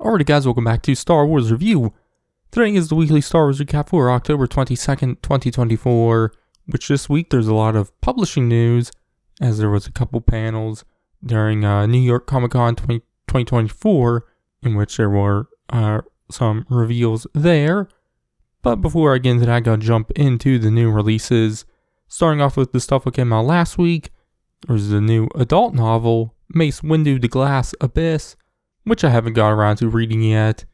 Alrighty guys, welcome back to Star Wars Review. Today is the weekly Star Wars recap for October 22nd, 2024, which this week there's a lot of publishing news, as there was a couple panels during New York Comic Con 2024, in which there were some reveals there. But before I get into that, I'm going to jump into the new releases. Starting off with the stuff that came out last week, there's the new adult novel, Mace Windu: The Glass Abyss, which I haven't got around to reading yet.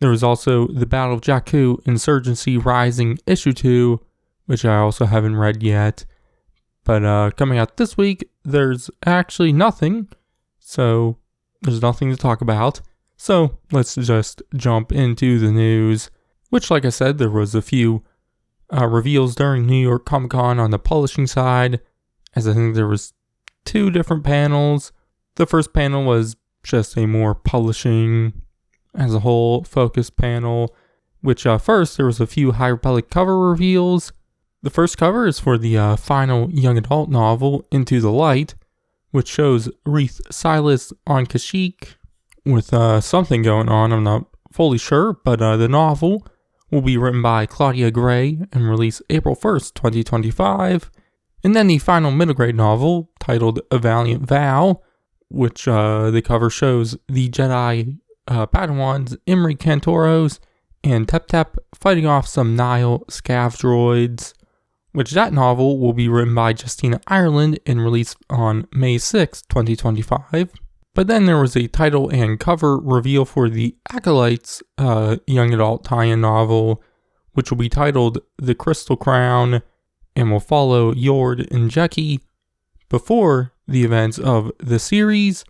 There was also The Battle of Jakku Insurgency Rising Issue 2, which I also haven't read yet. But coming out this week, there's actually nothing, so there's nothing to talk about. So let's just jump into the news, which, like I said, there was a few reveals during New York Comic Con on the publishing side, as I think there was 2 different panels. The first panel was just a more publishing as a whole focused panel, which first there was a few High Republic cover reveals. The first cover is for the final young adult novel, Into the Light, which shows Reath Silas on Kashyyyk with something going on. I'm not fully sure, but the novel will be written by Claudia Gray and released April 1st, 2025. And then the final middle grade novel, titled A Valiant Vow, which the cover shows the Jedi Padawans Imri Kantoros and Tep Tep fighting off some Nihil scav droids, which that novel will be written by Justina Ireland and released on May 6, 2025. But then there was a title and cover reveal for the Acolytes young adult tie-in novel, which will be titled The Crystal Crown and will follow Yord and Jeki before the events of the series,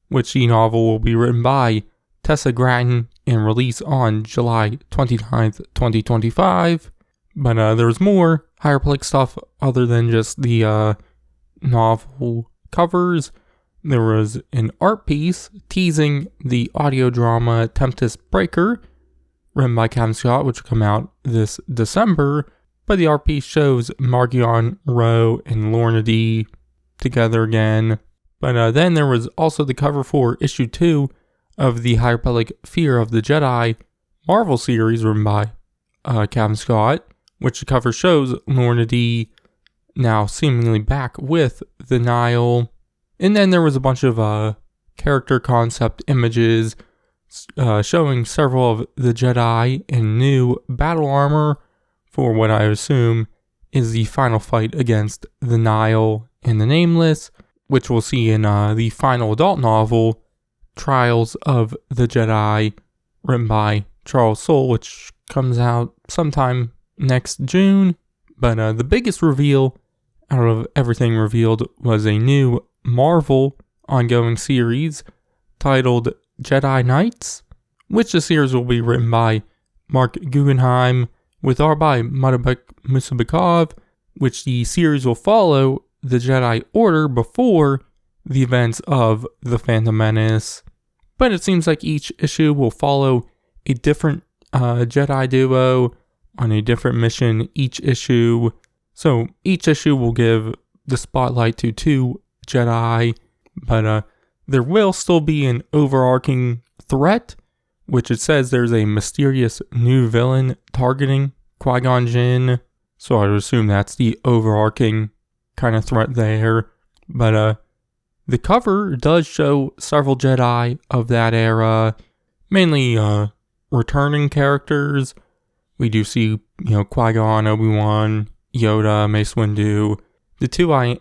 which the novel will be written by Tessa Gratton and released on July 29th, 2025. But there's more High Republic stuff other than just the novel covers. There was an art piece teasing the audio drama Tempest Breaker, written by Kevin Scott, which will come out this December. But the art piece shows Margion Rowe and Lorna D together again. But then there was also the cover for issue 2 of the High Republic Fear of the Jedi Marvel series, written by Kevin Scott, which the cover shows Lorna D now seemingly back with the Nihil. And then there was a bunch of character concept images showing several of the Jedi in new battle armor for what I assume is the final fight against the Nihil and the Nameless, which we'll see in the final adult novel, Trials of the Jedi, written by Charles Soule, which comes out sometime next June. But the biggest reveal out of everything revealed was a new Marvel ongoing series titled Jedi Knights, which the series will be written by Mark Guggenheim with art by Madabek Musabekov, which the series will follow the Jedi Order before the events of The Phantom Menace. But it seems like each issue will follow a different Jedi duo on a different mission each issue. So each issue will give the spotlight to 2 Jedi, but there will still be an overarching threat, which it says there's a mysterious new villain targeting Qui-Gon Jinn. So I would assume that's the overarching kind of threat there. But the cover does show several Jedi of that era, mainly returning characters. We do see, Qui-Gon, Obi-Wan, Yoda, Mace Windu. The 2 I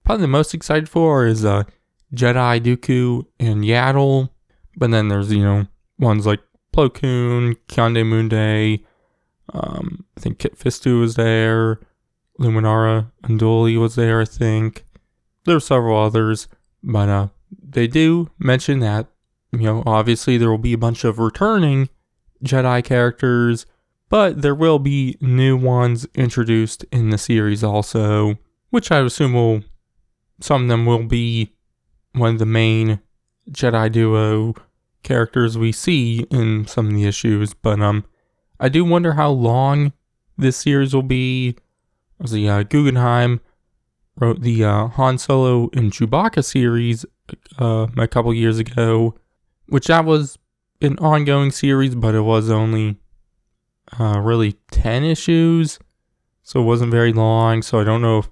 probably the most excited for is Jedi Dooku and Yaddle. But then there's, ones like Plo Koon, Kyonde Mundi, I think Kit Fisto was there, Luminara Unduli was there, I think. There were several others, but they do mention that, obviously there will be a bunch of returning Jedi characters, but there will be new ones introduced in the series also, which I assume some of them will be one of the main Jedi duo characters we see in some of the issues. But I do wonder how long this series will be. Guggenheim wrote the Han Solo and Chewbacca series a couple years ago, which that was an ongoing series, but it was only really 10 issues, so it wasn't very long. So I don't know if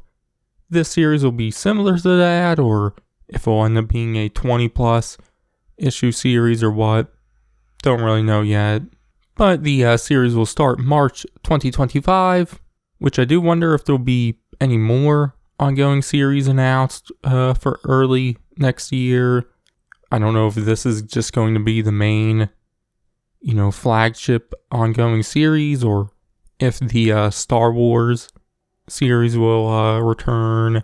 this series will be similar to that, or if it will end up being a 20 plus issue series or what. Don't really know yet. But the series will start March 2025, which I do wonder if there'll be any more ongoing series announced for early next year. I don't know if this is just going to be the main, flagship ongoing series, or if the Star Wars series will return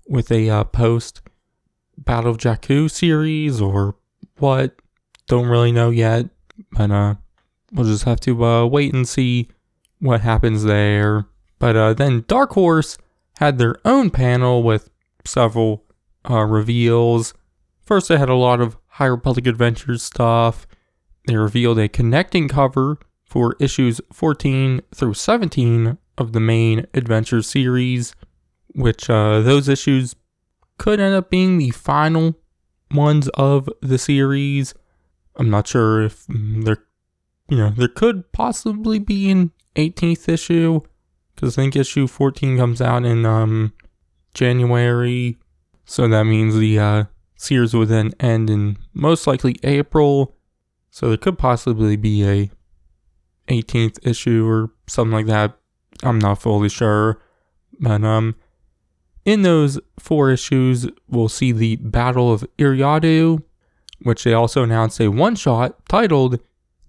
with a post Battle of Jakku series or what. Don't really know yet, but we'll just have to wait and see what happens there. But then Dark Horse had their own panel with several reveals. First, they had a lot of High Republic Adventures stuff. They revealed a connecting cover for issues 14 through 17 of the main adventure series, which those issues could end up being the final ones of the series. I'm not sure if there could possibly be an 18th issue, because I think issue 14 comes out in January, so that means the series would then end in most likely April, so there could possibly be a 18th issue or something like that. I'm not fully sure, but in those 4 issues, we'll see the Battle of Iriadu, which they also announced a one-shot titled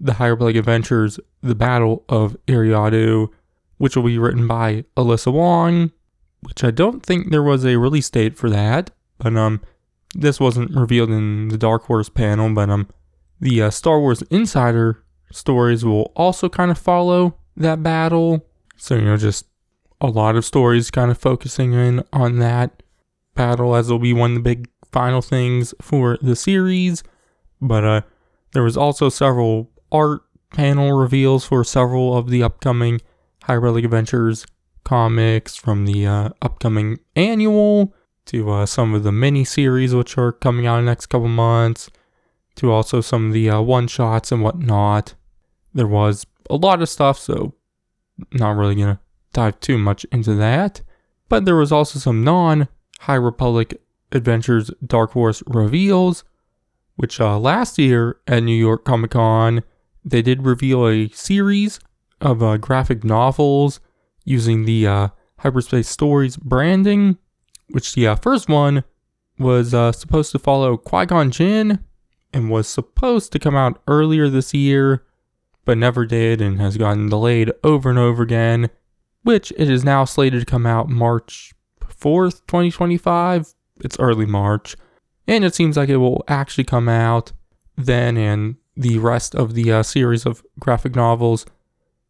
The High Republic Adventures, The Battle of Iriadu, which will be written by Alyssa Wong, which I don't think there was a release date for that, but this wasn't revealed in the Dark Horse panel, but the Star Wars Insider stories will also kind of follow that battle. So, just a lot of stories kind of focusing in on that battle, as will be one of the big final things for the series. But there was also several art panel reveals for several of the upcoming High Republic Adventures comics, from the upcoming annual to some of the mini-series which are coming out in the next couple months, to also some of the one-shots and whatnot. There was a lot of stuff, so not really going to dive too much into that. But there was also some non-High Republic Adventures Dark Horse reveals, which last year at New York Comic Con, they did reveal a series of graphic novels using the Hyperspace Stories branding, which the first one was supposed to follow Qui-Gon Jinn and was supposed to come out earlier this year, but never did and has gotten delayed over and over again, which it is now slated to come out March 4th, 2025. It's early March, and it seems like it will actually come out then, and the rest of the series of graphic novels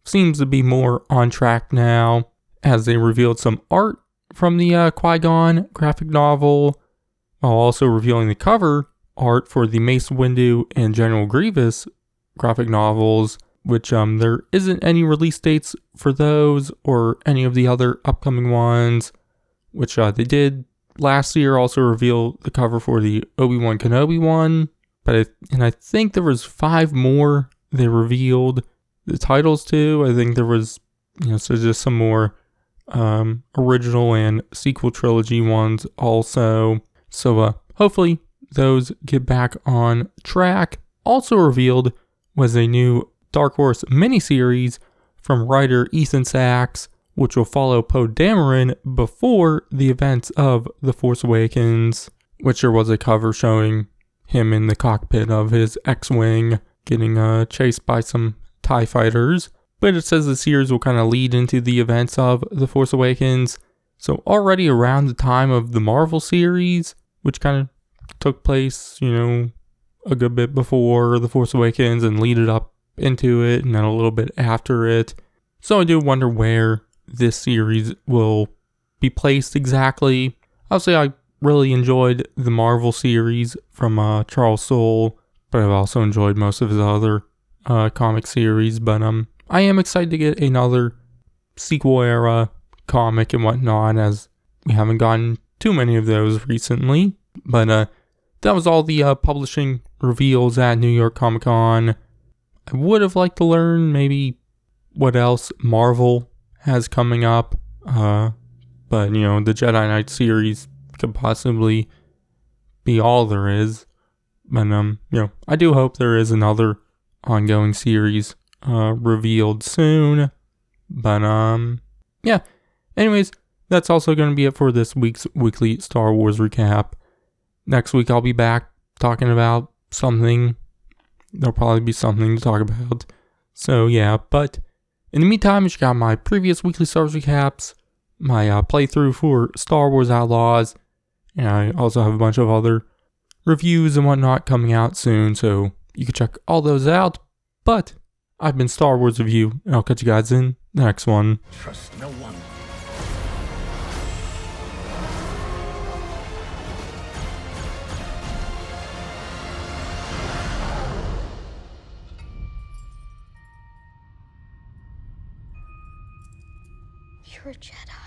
seems to be more on track now, as they revealed some art from the Qui-Gon graphic novel, while also revealing the cover art for the Mace Windu and General Grievous graphic novels, which there isn't any release dates for those or any of the other upcoming ones, which they did last year also reveal the cover for the Obi-Wan Kenobi one, but I think there was 5 more they revealed the titles to. I think there was, so just some more original and sequel trilogy ones also. So hopefully those get back on track. Also revealed was a new Dark Horse miniseries from writer Ethan Sachs, which will follow Poe Dameron before the events of The Force Awakens, which there was a cover showing him in the cockpit of his X-Wing getting chased by some TIE fighters. But it says the series will kind of lead into the events of The Force Awakens. So already around the time of the Marvel series, which kind of took place, a good bit before The Force Awakens and leaded up into it, and then a little bit after it. So I do wonder where this series will be placed exactly. Obviously, I really enjoyed the Marvel series from Charles Soule, but I've also enjoyed most of his other comic series. But I am excited to get another sequel era comic and whatnot, as we haven't gotten too many of those recently. But that was all the publishing reveals at New York Comic Con. I would have liked to learn maybe what else Marvel has coming up. But, the Jedi Knight series could possibly be all there is. But, I do hope there is another ongoing series revealed soon. But, yeah. Anyways, that's also going to be it for this week's weekly Star Wars recap. Next week I'll be back talking about something. There'll probably be something to talk about. So, yeah. But, in the meantime, you got my previous weekly Star Wars recaps, my playthrough for Star Wars Outlaws, and I also have a bunch of other reviews and whatnot coming out soon, so you can check all those out. But I've been Star Wars Review, and I'll catch you guys in the next one. Trust no one. You're a Jedi.